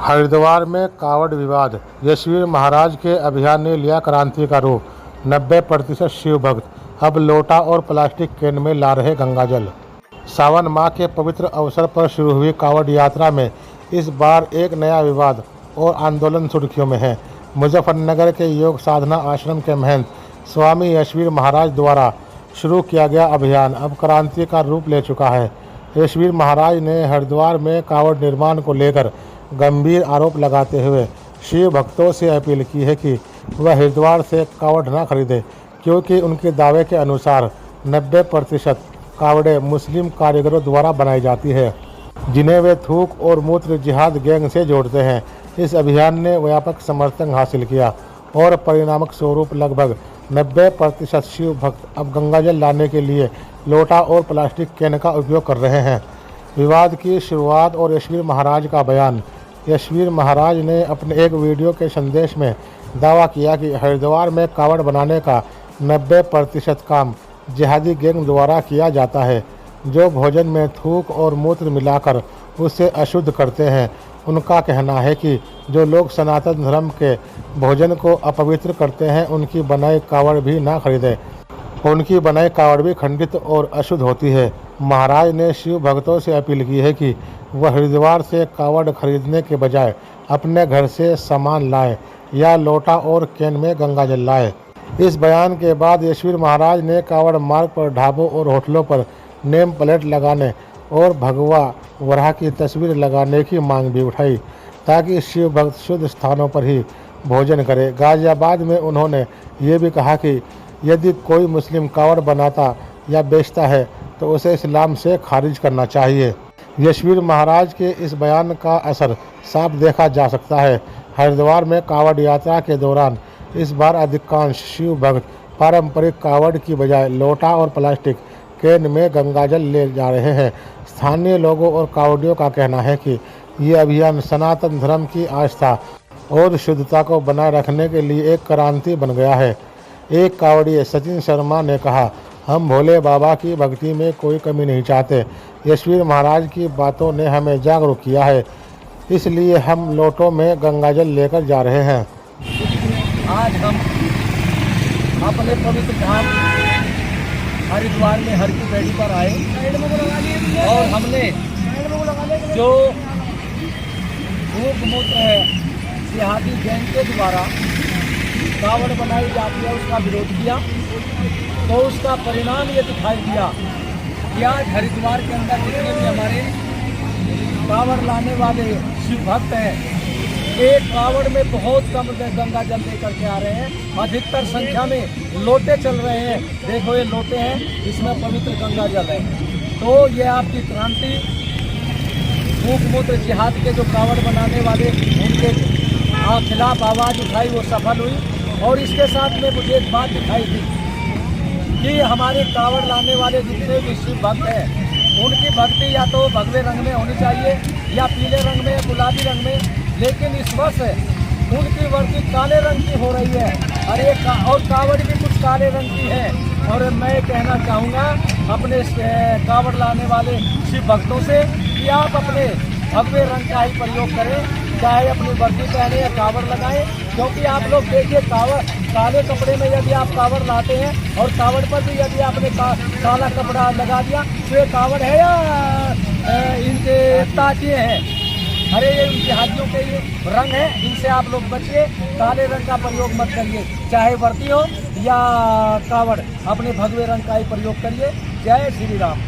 हरिद्वार में कांवड़ विवाद, यशवीर महाराज के अभियान ने लिया क्रांति का रूप। 90% शिव भक्त अब लोटा और प्लास्टिक कैन में ला रहे गंगाजल। सावन माह के पवित्र अवसर पर शुरू हुई कांवड़ यात्रा में इस बार एक नया विवाद और आंदोलन सुर्खियों में है। मुजफ्फरनगर के योग साधना आश्रम के महंत स्वामी यशवीर महाराज द्वारा शुरू किया गया अभियान अब क्रांति का रूप ले चुका है। यशवीर महाराज ने हरिद्वार में कांवड़ निर्माण को लेकर गंभीर आरोप लगाते हुए शिव भक्तों से अपील की है कि वह हरिद्वार से कांवड़ न खरीदें, क्योंकि उनके दावे के अनुसार 90% कांवड़ें मुस्लिम कारीगरों द्वारा बनाई जाती है, जिन्हें वे थूक और मूत्र जिहाद गैंग से जोड़ते हैं। इस अभियान ने व्यापक समर्थन हासिल किया और परिणामक स्वरूप लगभग 90% शिव भक्त अब गंगाजल लाने के लिए लोटा और प्लास्टिक कैन का उपयोग कर रहे हैं। विवाद की शुरुआत और यशवीर महाराज का बयान। यशवीर महाराज ने अपने एक वीडियो के संदेश में दावा किया कि हरिद्वार में कांवड़ बनाने का 90% काम जिहादी गैंग द्वारा किया जाता है, जो भोजन में थूक और मूत्र मिलाकर उसे अशुद्ध करते हैं। उनका कहना है कि जो लोग सनातन धर्म के भोजन को अपवित्र करते हैं, उनकी बनाई कांवड़ भी ना खरीदें। उनकी बनाई कांवड़ भी खंडित और अशुद्ध होती है। महाराज ने शिव भक्तों से अपील की है कि वह हरिद्वार से कांवड़ खरीदने के बजाय अपने घर से सामान लाएं या लोटा और कैन में गंगाजल लाएं। इस बयान के बाद यशवीर महाराज ने कांवड़ मार्ग पर ढाबों और होटलों पर नेम प्लेट लगाने और भगवा वराह की तस्वीर लगाने की मांग भी उठाई, ताकि शिव भक्त शुद्ध स्थानों पर ही भोजन करें। गाजियाबाद में उन्होंने ये भी कहा कि यदि कोई मुस्लिम कांवड़ बनाता या बेचता है तो उसे इस्लाम से खारिज करना चाहिए। यशवीर महाराज के इस बयान का असर साफ देखा जा सकता है। हरिद्वार में कांवड़ यात्रा के दौरान इस बार अधिकांश शिव भक्त पारंपरिक कांवड़ की बजाय लोटा और प्लास्टिक कैन में गंगाजल ले जा रहे हैं। स्थानीय लोगों और कांवड़ियों का कहना है कि ये अभियान सनातन धर्म की आस्था और शुद्धता को बनाए रखने के लिए एक क्रांति बन गया है। एक कांवड़िए सचिन शर्मा ने कहा, हम भोले बाबा की भक्ति में कोई कमी नहीं चाहते। यशवीर महाराज की बातों ने हमें जागरूक किया है, इसलिए हम लोटों में गंगाजल लेकर जा रहे हैं। आज हम अपने पवित्र धाम हरिद्वार में हर की पैड़ी पर आए और हमने जो थूक मूत्र है जिहादी गैंग के द्वारा कांवड़ बनाई जाती है, उसका विरोध किया। तो उसका परिणाम ये दिखाई दिया कि आज हरिद्वार के अंदर जितने भी हमारे कांवड़ लाने वाले शिव भक्त हैं, एक कांवड़ में बहुत कम गंगा जल लेकर के आ रहे हैं। अधिकतर संख्या में लोटे चल रहे हैं। देखो ये लोटे हैं, इसमें पवित्र गंगा जल है। तो ये आपकी क्रांति थूक मूत्र जिहाद के जो कांवड़ बनाने वाले उनके खिलाफ आवाज़ उठाई, वो सफल हुई। और इसके साथ में मुझे एक बात दिखाई दी कि हमारे कांवड़ लाने वाले जितने भी शिव भक्त हैं, उनकी भक्ति या तो भगवे रंग में होनी चाहिए या पीले रंग में, गुलाबी रंग में, लेकिन इस वर्ष उनकी वर्दी काले रंग की हो रही है। अरे और कांवड़ भी कुछ काले रंग की है। और मैं कहना चाहूँगा अपने कांवड़ लाने वाले शिव भक्तों से कि आप अपने भगवे रंग का ही प्रयोग करें, चाहे अपनी वर्दी पहने या कांवड़ लगाएं। क्योंकि आप लोग देखिए काले कपड़े में यदि आप कांवड़ लाते हैं और कांवड़ पर भी यदि आपने काला कपड़ा लगा दिया तो ये कांवड़ है या इनके ताजिए हैं? अरे ये उनके हाथियों के ये रंग है, इनसे आप लोग बचिए। काले रंग का प्रयोग मत करिए, चाहे वर्दी हो या कांवड़, अपने भगवे रंग का ही प्रयोग करिए। जय श्री राम।